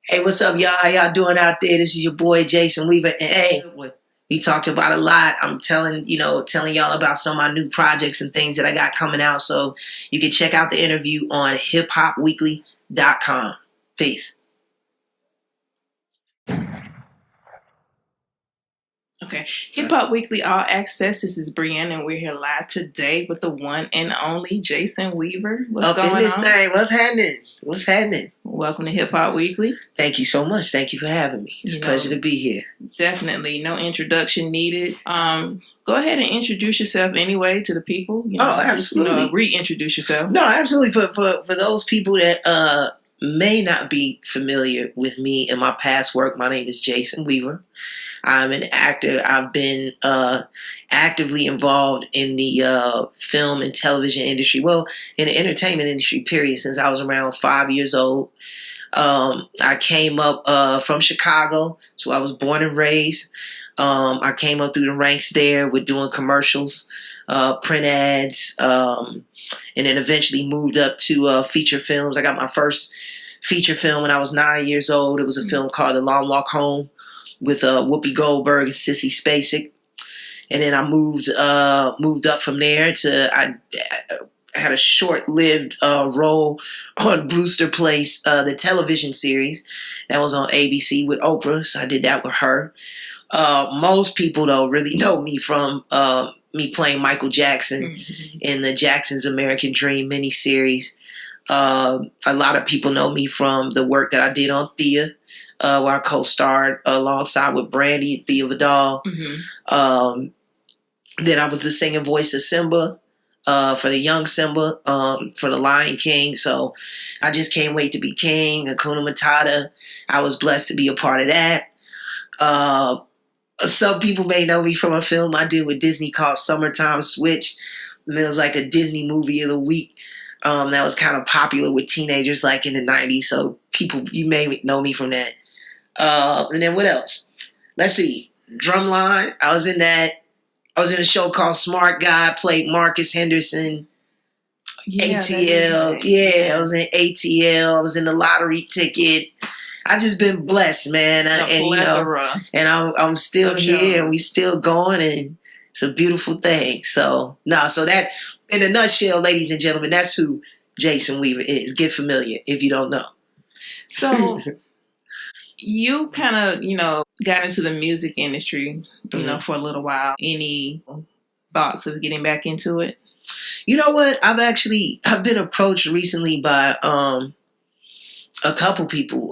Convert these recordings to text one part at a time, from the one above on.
Hey, what's up, y'all? How y'all doing out there? This is your boy Jason Weaver. And hey, we talked about a lot. I'm telling y'all about some of my new projects and things that I got coming out. So you can check out the interview on hiphopweekly.com. Peace. Okay. Hip Hop Weekly All Access. This is Brienne, and we're here live today with the one and only Jason Weaver. What's Up in going this on? thing. What's happening? What's happening? Welcome to Hip Hop Weekly. Thank you so much. Thank you for having me. It's a pleasure to be here. Definitely. No introduction needed. Go ahead and introduce yourself anyway to the people. Absolutely. Just, reintroduce yourself. No, absolutely. For those people that may not be familiar with me and my past work, my name is Jason Weaver. I'm an actor. I've been actively involved in the film and television industry, well, in the entertainment industry, period, since I was around 5 years old. I came up from Chicago, so I was born and raised. I came up through the ranks there with doing commercials, print ads, and then eventually moved up to feature films. I got my first feature film when I was 9 years old. It was a film called The Long Walk Home with Whoopi Goldberg and Sissy Spacek. And then I moved up from there to I had a short-lived role on Brewster Place, the television series that was on ABC with Oprah. So I did that with her. Most people, though, really know me from me playing Michael Jackson in the Jackson's American Dream miniseries. A lot of people know me from the work that I did on Thea, where I co-starred alongside with Brandy, Thea Vidal. Then I was the singing voice of Simba for the young Simba for the Lion King. So I just can't wait to be king. Hakuna Matata. I was blessed to be a part of that. Some people may know me from a film I did with Disney called Summertime Switch. And it was like a Disney movie of the week that was kind of popular with teenagers like in the 90s. So you may know me from that. And then what else? Let's see. Drumline. I was in that. I was in a show called Smart Guy. Played Marcus Henderson. Yeah, ATL. I was in ATL. I was in the Lottery Ticket. I just been blessed, man. And I'm still here, and we still going, and it's a beautiful thing. So that in a nutshell, ladies and gentlemen, that's who Jason Weaver is. Get familiar if you don't know. So you kind of, got into the music industry, for a little while. Any thoughts of getting back into it? You know what? I've been approached recently by a couple people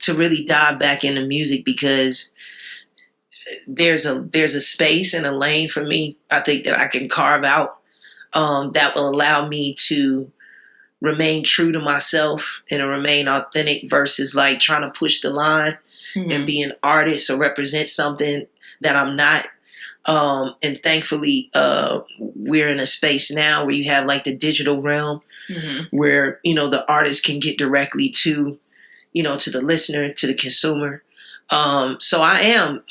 to really dive back into music because there's a space and a lane for me. I think that I can carve out that will allow me to remain true to myself and to remain authentic versus like trying to push the line and be an artist or represent something that I'm not. And thankfully, we're in a space now where you have like the digital realm where, the artist can get directly to the listener, to the consumer. So I am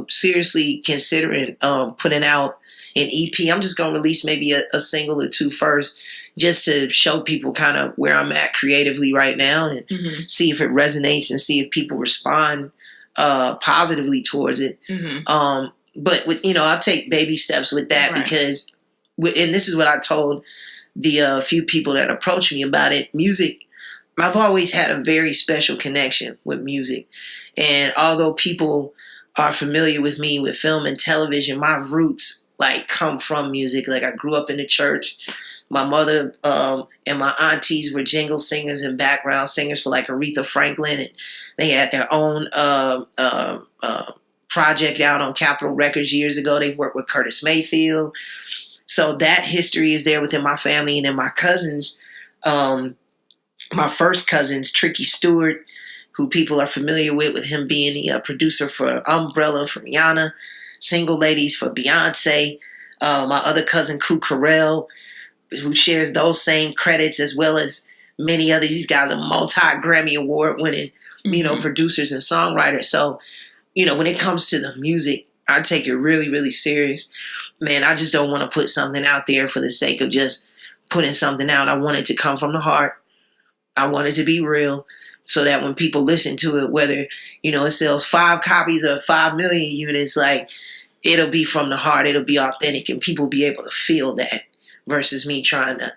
seriously considering putting out an EP. I'm just going to release maybe a single or two first just to show people kind of where I'm at creatively right now and see if it resonates and see if people respond positively towards it. But I'll take baby steps with that because, and this is what I told the few people that approached me about it. Music, I've always had a very special connection with music. And although people are familiar with me with film and television, my roots like come from music. Like I grew up in the church. My mother and my aunties were jingle singers and background singers for like Aretha Franklin. And they had their own project out on Capitol Records years ago. They've worked with Curtis Mayfield. So that history is there within my family. And then my cousins, my first cousins, Tricky Stewart, who people are familiar with him being the producer for Umbrella for Rihanna, Single Ladies for Beyonce. My other cousin, Ku Carell, who shares those same credits as well as many others. These guys are multi-Grammy award winning, producers and songwriters. So, when it comes to the music, I take it really, really serious. Man, I just don't want to put something out there for the sake of just putting something out. I want it to come from the heart. I want it to be real, so that when people listen to it, whether, it sells 5 copies or 5 million units, like, it'll be from the heart, it'll be authentic, and people be able to feel that, versus me trying to,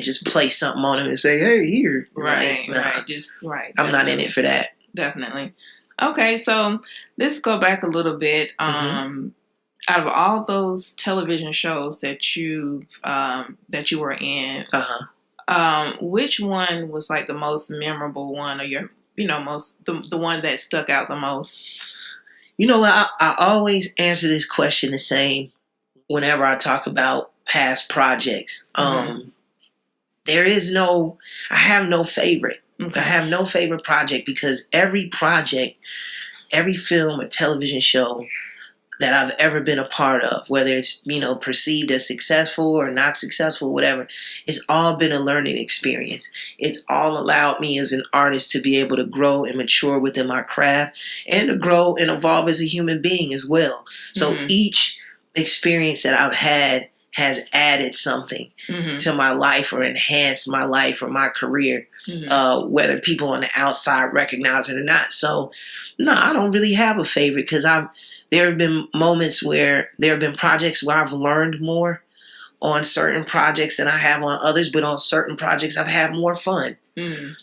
just play something on them and say, hey, here. Right, nah, right. Just right. I'm not in it for that. Definitely. Okay, so let's go back a little bit. Out of all those television shows that you were in, which one was like the most memorable one, or your, most the one that stuck out the most? I always answer this question the same whenever I talk about past projects. I have no favorite. Okay. I have no favorite project, because every project, every film or television show that I've ever been a part of, whether it's, perceived as successful or not successful, whatever, it's all been a learning experience. It's all allowed me as an artist to be able to grow and mature within my craft, and to grow and evolve as a human being as well. So each experience that I've had has added something to my life, or enhanced my life or my career, whether people on the outside recognize it or not. So, no, I don't really have a favorite, because there have been moments where there have been projects where I've learned more on certain projects than I have on others, but on certain projects I've had more fun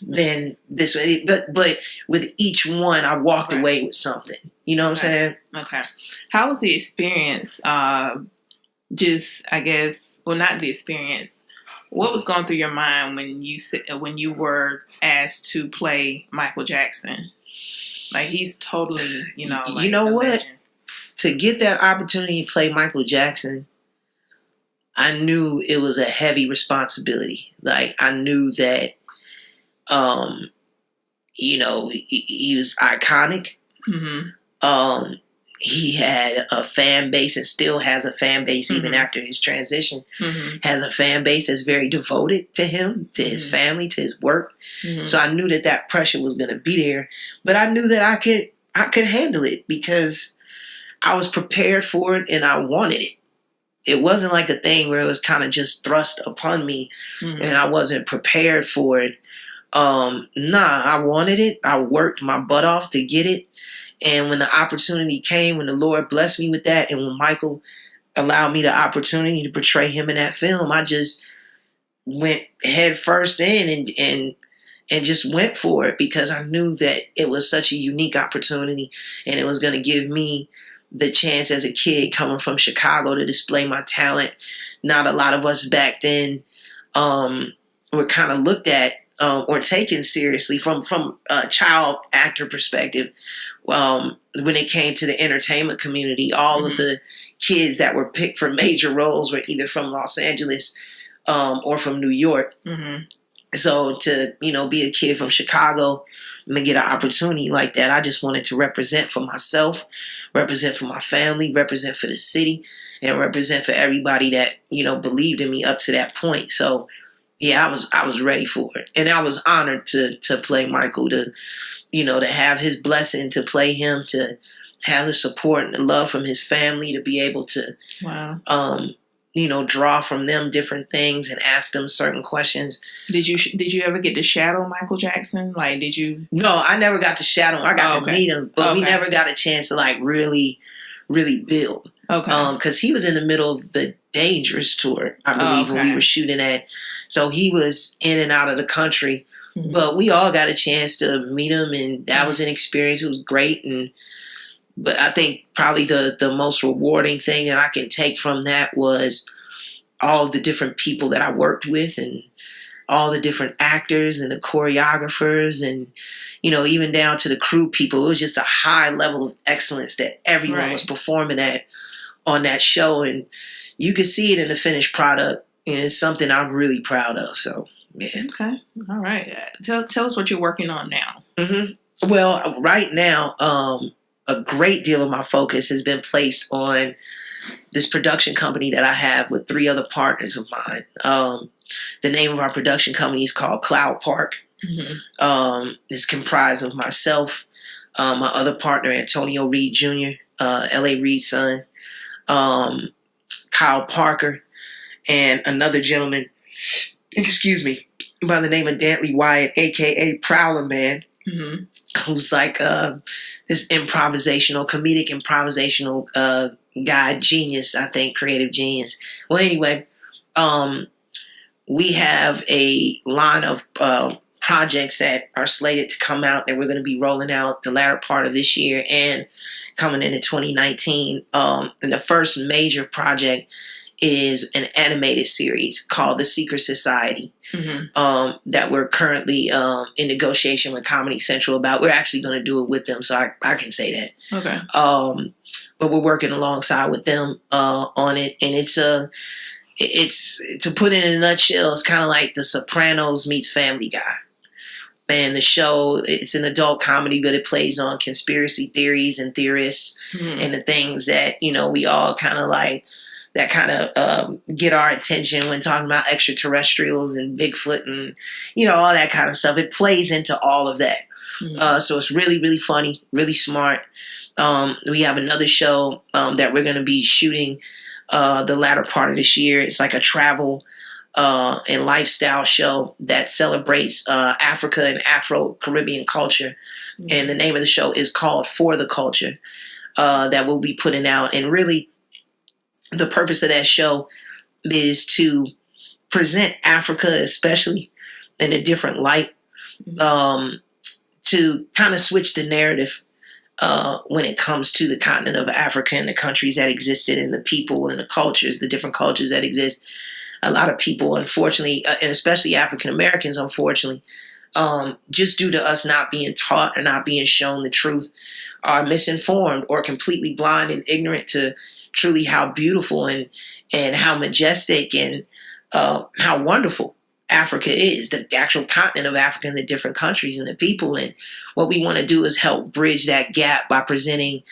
than this way. But with each one, I walked away with something. You know what I'm saying? Okay. How was the experience? I guess, well, not the experience. What was going through your mind when you were asked to play Michael Jackson? Like, he's totally, like, you know what? Legend. To get that opportunity to play Michael Jackson, I knew it was a heavy responsibility. Like, I knew that, he was iconic. He had a fan base, and still has a fan base even after his transition. Has a fan base that's very devoted to him, to his family, to his work. So I knew that pressure was going to be there, but I knew that I could handle it, because I was prepared for it and I wanted it. It wasn't like a thing where it was kind of just thrust upon me and I wasn't prepared for it. I wanted it. I worked my butt off to get it. And when the opportunity came, when the Lord blessed me with that, and when Michael allowed me the opportunity to portray him in that film, I just went head first in and just went for it, because I knew that it was such a unique opportunity, and it was going to give me the chance as a kid coming from Chicago to display my talent. Not a lot of us back then were kind of looked at or taken seriously from a child actor perspective. When it came to the entertainment community, all of the kids that were picked for major roles were either from Los Angeles or from New York. So to, be a kid from Chicago and to get an opportunity like that, I just wanted to represent for myself, represent for my family, represent for the city, and represent for everybody that, believed in me up to that point. So yeah, I was ready for it. And I was honored to play Michael, to have his blessing, to play him, to have the support and the love from his family, to be able to draw from them different things and ask them certain questions. Did you ever get to shadow Michael Jackson? Like, did you? No, I never got to shadow him. I got to meet him, but we never got a chance to like really, really build. Because he was in the middle of the Dangerous tour, I believe, when we were shooting at. So he was in and out of the country, but we all got a chance to meet him, and that was an experience. It was great, but I think probably the most rewarding thing that I can take from that was all of the different people that I worked with, and all the different actors and the choreographers, and even down to the crew people. It was just a high level of excellence that everyone was performing at on that show, and you could see it in the finished product, and it's something I'm really proud of. So yeah. Okay, all right. Tell us what you're working on now. Well, right now, a great deal of my focus has been placed on this production company that I have with 3 other partners of mine. The name of our production company is called Cloud Park. It's comprised of myself, my other partner, Antonio Reed Jr., L.A. Reed's son, Kyle Parker, and another gentleman, excuse me, by the name of Dantley Wyatt, aka Prowler Man, who's like this comedic improvisational guy, genius, I think, creative genius. Well, anyway, we have a line of projects that are slated to come out that we're going to be rolling out the latter part of this year and coming into 2019. And the first major project is an animated series called The Secret Society, that we're currently in negotiation with Comedy Central about. We're actually going to do it with them, so I can say that. Okay. But we're working alongside with them on it, and it's to put it in a nutshell, it's kind of like The Sopranos meets Family Guy. And the show, it's an adult comedy, but it plays on conspiracy theories and theorists and the things that, we all kind of like, that kind of get our attention when talking about extraterrestrials and Bigfoot and, all that kind of stuff. It plays into all of that. So it's really, really funny, really smart. We have another show that we're going to be shooting the latter part of this year. It's like a travel and lifestyle show that celebrates Africa and Afro-Caribbean culture. And the name of the show is called For the Culture, that we'll be putting out. And really, the purpose of that show is to present Africa, especially in a different light, to kind of switch the narrative when it comes to the continent of Africa and the countries that existed and the people and the cultures, the different cultures that exist. A lot of people, unfortunately, and especially African Americans, unfortunately, just due to us not being taught or not being shown the truth, are misinformed or completely blind and ignorant to truly how beautiful and how majestic and how wonderful Africa is, the actual continent of Africa and the different countries and the people. And what we want to do is help bridge that gap by presenting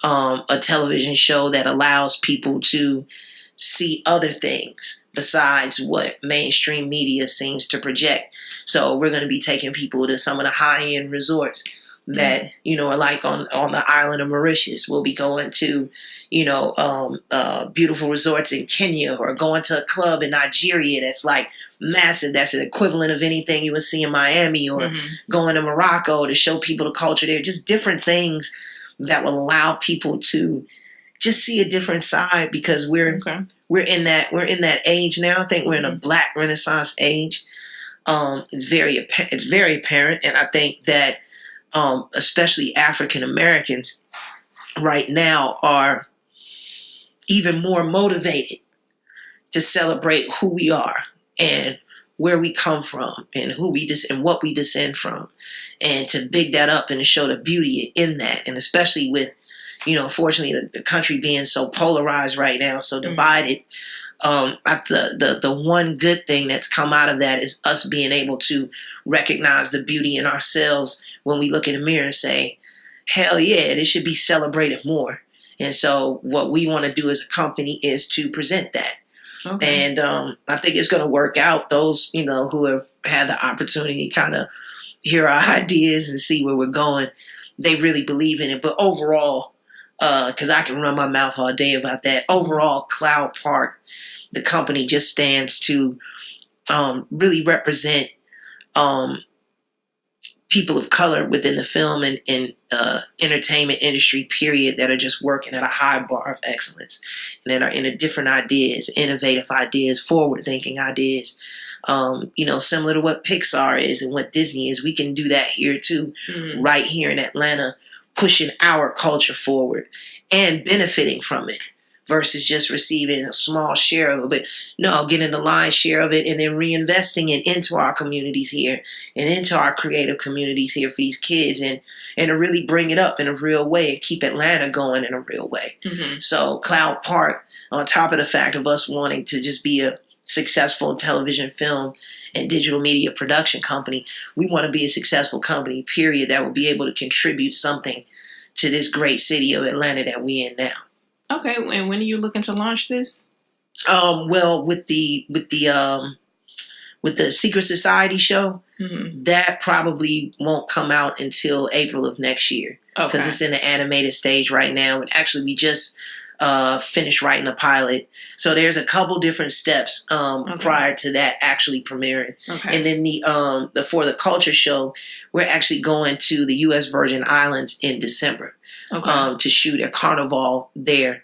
a television show that allows people to see other things besides what mainstream media seems to project. So we're going to be taking people to some of the high-end resorts that, are like on the island of Mauritius. We'll be going to, beautiful resorts in Kenya, or going to a club in Nigeria that's like massive. That's an equivalent of anything you would see in Miami, or going to Morocco to show people the culture there. Just different things that will allow people to just see a different side, because we're in that age now. I think we're in a Black Renaissance age. It's very apparent, and I think that especially African Americans right now are even more motivated to celebrate who we are and where we come from and and what we descend from, and to big that up and to show the beauty in that. And especially with, fortunately, the country being so polarized right now, so divided. The one good thing that's come out of that is us being able to recognize the beauty in ourselves when we look in the mirror and say, hell yeah, this should be celebrated more. And so what we want to do as a company is to present that. Okay. And I think it's going to work out. Those, who have had the opportunity to kind of hear our ideas and see where we're going, they really believe in it. But overall, because I can run my mouth all day about that, overall, Cloud Park, the company, just stands to really represent people of color within the film and entertainment industry, period, that are just working at a high bar of excellence and that are into different ideas, innovative ideas, forward-thinking ideas. Similar to what Pixar is and what Disney is. We can do that here too, right here in Atlanta, pushing our culture forward and benefiting from it versus just receiving a small share of it. But no, getting the lion's share of it and then reinvesting it into our communities here and into our creative communities here for these kids, and to really bring it up in a real way and keep Atlanta going in a real way. So Cloud Park, on top of the fact of us wanting to just be a successful television, film, and digital media production company, we want to be a successful company, period, that will be able to contribute something to this great city of Atlanta that we in now. Okay, and when are you looking to launch this? Well, with the Secret Society show, that probably won't come out until April of next year, because it's in the animated stage right now. And actually, we just finish writing the pilot. So there's a couple different steps prior to that actually premiering. Okay. And then the For the Culture show, we're actually going to the U.S. Virgin Islands in December to shoot a carnival there.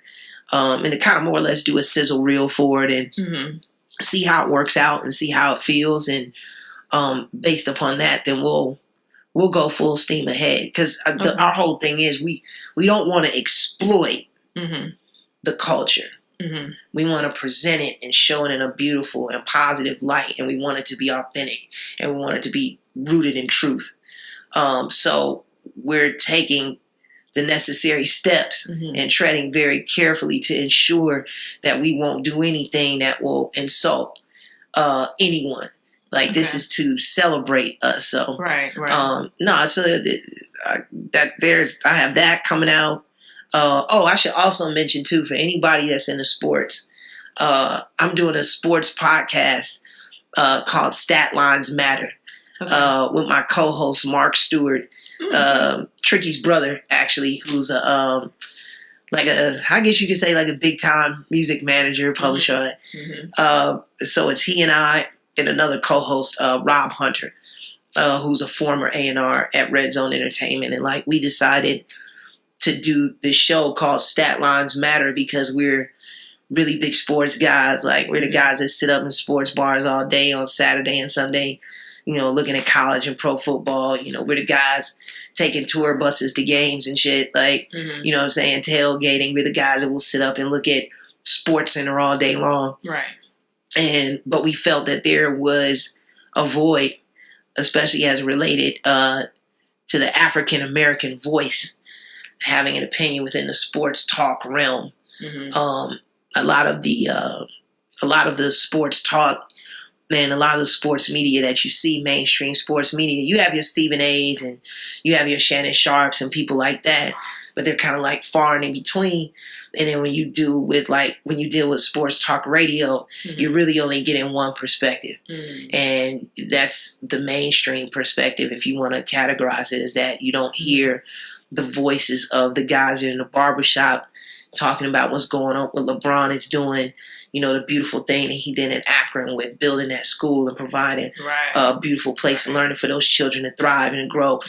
And to kind of more or less do a sizzle reel for it and see how it works out and see how it feels. And based upon that, then we'll go full steam ahead. Because our whole thing is we don't want to exploit the culture. We want to present it and show it in a beautiful and positive light. And we want it to be authentic. And we want it to be rooted in truth. So we're taking the necessary steps and treading very carefully to ensure that we won't do anything that will insult anyone. Like this is to celebrate us. So right. No, so I have that coming out. I should also mention too, for anybody that's into sports, I'm doing a sports podcast called Stat Lines Matter with my co-host Mark Stewart. Tricky's brother, actually, who's I guess you could say like a big time music manager, publisher. So it's he and I and another co-host, Rob Hunter, who's a former A&R at Red Zone Entertainment. And like we decided to do this show called Stat Lines Matter because we're really big sports guys. Like we're the guys that sit up in sports bars all day on Saturday and Sunday, looking at college and pro football. We're the guys taking tour buses to games and shit. Like, you know what I'm saying? Tailgating. We're the guys that will sit up and look at Sports Center all day long. Right. But we felt that there was a void, especially as related to the African American voice having an opinion within the sports talk realm. A lot of the sports talk and a lot of the sports media that you see, mainstream sports media, you have your Stephen A's and you have your Shannon Sharps and people like that, but they're kind of like far and in between. And then when you deal with sports talk radio, you're really only getting one perspective. And that's the mainstream perspective, if you want to categorize it, is that you don't hear the voices of the guys in the barbershop talking about what's going on, what LeBron is doing, the beautiful thing that he did in Akron with building that school and providing a beautiful place and learning for those children to thrive and grow.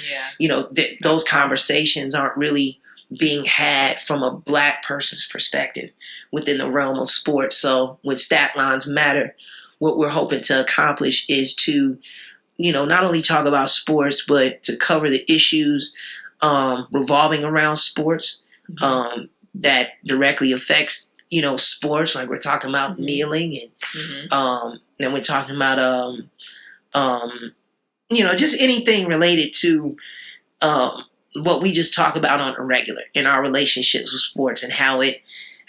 Those conversations aren't really being had from a black person's perspective within the realm of sports. So with Stat Lines Matter, what we're hoping to accomplish is to, not only talk about sports, but to cover the issues revolving around sports that directly affects, sports. Like we're talking about kneeling and we're talking about, just anything related to what we just talk about on a regular in our relationships with sports and how it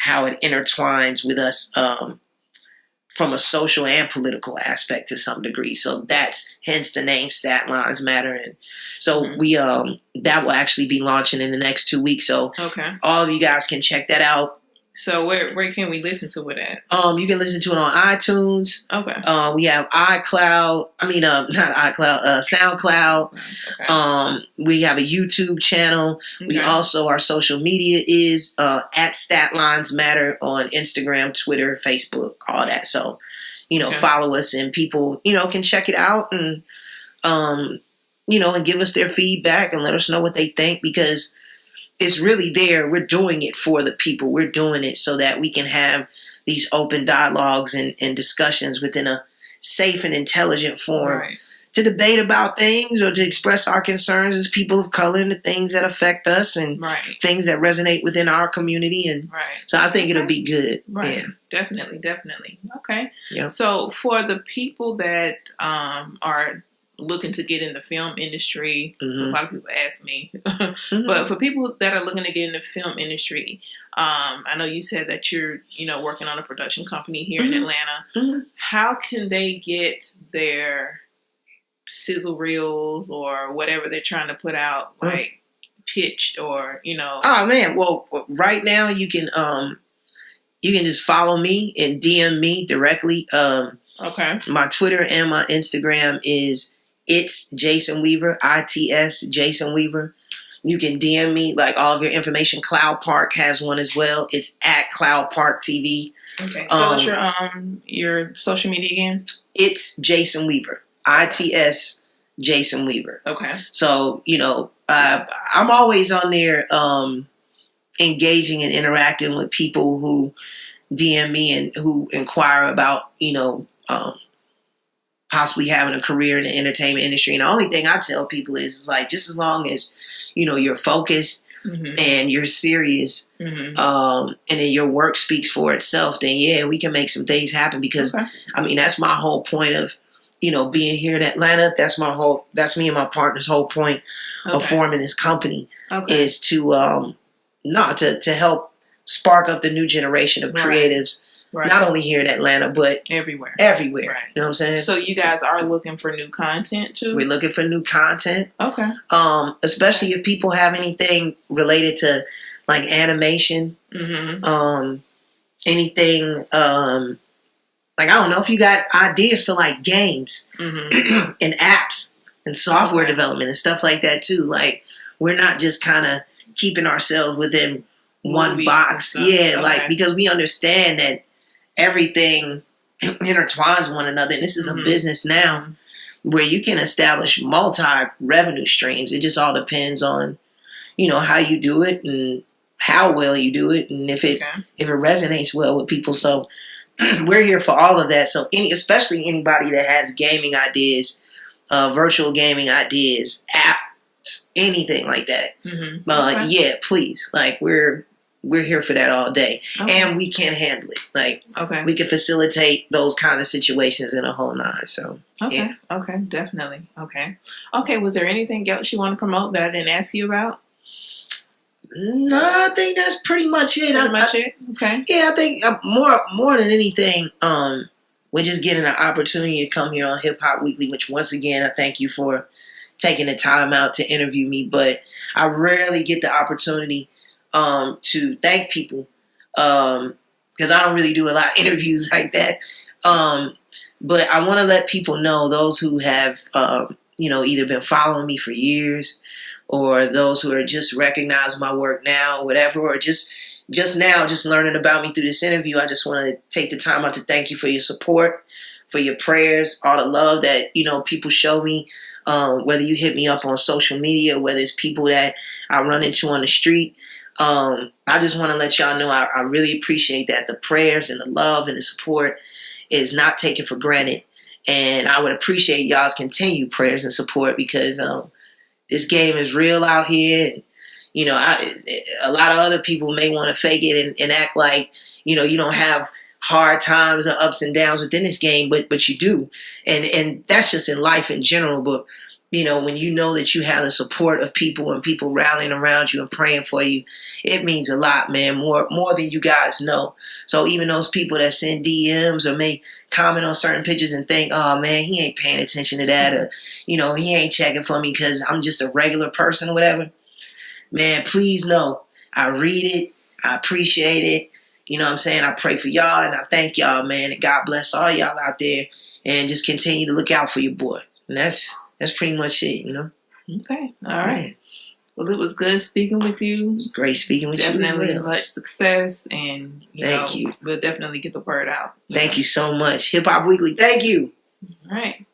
intertwines with us from a social and political aspect to some degree. So that's hence the name Stat Lines Matter. And so we that will actually be launching in the next 2 weeks. So all of you guys can check that out. So where can we listen to it at? You can listen to it on iTunes. Okay. We have iCloud. Not iCloud. SoundCloud. Okay. We have a YouTube channel. Okay. We also, our social media is at Stat Lines Matter on Instagram, Twitter, Facebook, all that. So, follow us and people, can check it out and, and give us their feedback and let us know what they think, because it's really there. We're doing it for the people. We're doing it so that we can have these open dialogues and discussions within a safe and intelligent form to debate about things or to express our concerns as people of color and the things that affect us and things that resonate within our community. And so I think it'll be good. Right. Yeah. Definitely. Okay. Yeah. So for the people that are looking to get in the film industry, a lot of people ask me, but for people that are looking to get in the film industry, I know you said that you're, working on a production company here in Atlanta. How can they get their sizzle reels or whatever they're trying to put out, like pitched or, Oh man. Well, right now you can just follow me and DM me directly. Okay. My Twitter and my Instagram is It's Jason Weaver, ITS Jason Weaver. You can DM me, like, all of your information. Cloud Park has one as well. It's at Cloud Park TV. Okay. So what's your social media again? It's Jason Weaver. ITS Jason Weaver. Okay. So, I'm always on there engaging and interacting with people who DM me and who inquire about, possibly having a career in the entertainment industry. And the only thing I tell people is like, just as long as, you're focused and you're serious, and then your work speaks for itself, then yeah, we can make some things happen. Because that's my whole point of, being here in Atlanta. That's me and my partner's whole point of forming this company is to to help spark up the new generation of creatives. Right. Not only here in Atlanta, but everywhere. Right. You know what I'm saying? So you guys are looking for new content too? We're looking for new content. Okay. Especially if people have anything related to like animation, anything, like, I don't know if you got ideas for like games and apps and software development and stuff like that too. Like, we're not just kind of keeping ourselves within one box. Yeah. Like, because we understand that everything intertwines one another. And this is a business now where you can establish multi-revenue streams. It just all depends on, how you do it and how well you do it, and if it resonates well with people. So we're here for all of that. So especially anybody that has gaming ideas, virtual gaming ideas, apps, anything like that. Yeah, please. Like, we're here for that all day. And we can handle it. Like, we can facilitate those kind of situations in a whole nine. So, yeah. Okay, definitely. Okay, was there anything else you want to promote that I didn't ask you about? No, I think that's pretty much it. Okay. Yeah, I think more than anything, we're just getting an opportunity to come here on Hip Hop Weekly, which, once again, I thank you for taking the time out to interview me. But I rarely get the opportunity to thank people, because I don't really do a lot of interviews like that. But I want to let people know, those who have, either been following me for years, or those who are just recognizing my work now, whatever, or just now, just learning about me through this interview. I just want to take the time out to thank you for your support, for your prayers, all the love that, people show me, whether you hit me up on social media, whether it's people that I run into on the street. I just want to let y'all know I really appreciate that. The prayers and the love and the support is not taken for granted. And I would appreciate y'all's continued prayers and support, because this game is real out here. And, a lot of other people may want to fake it and act like, you don't have hard times or ups and downs within this game, but you do. And that's just in life in general. But when you know that you have the support of people and people rallying around you and praying for you, it means a lot, man, more than you guys know. So even those people that send DMs or may comment on certain pictures and think, oh, man, he ain't paying attention to that, or, he ain't checking for me because I'm just a regular person or whatever. Man, please know I read it. I appreciate it. You know what I'm saying? I pray for y'all, and I thank y'all, man, and God bless all y'all out there, and just continue to look out for your boy. And that's pretty much it, Okay. All right. Well, it was good speaking with you. It was great speaking with you as well. Definitely much success, and thank you. We'll definitely get the word out. Thank you so much. Hip Hop Weekly, thank you. All right.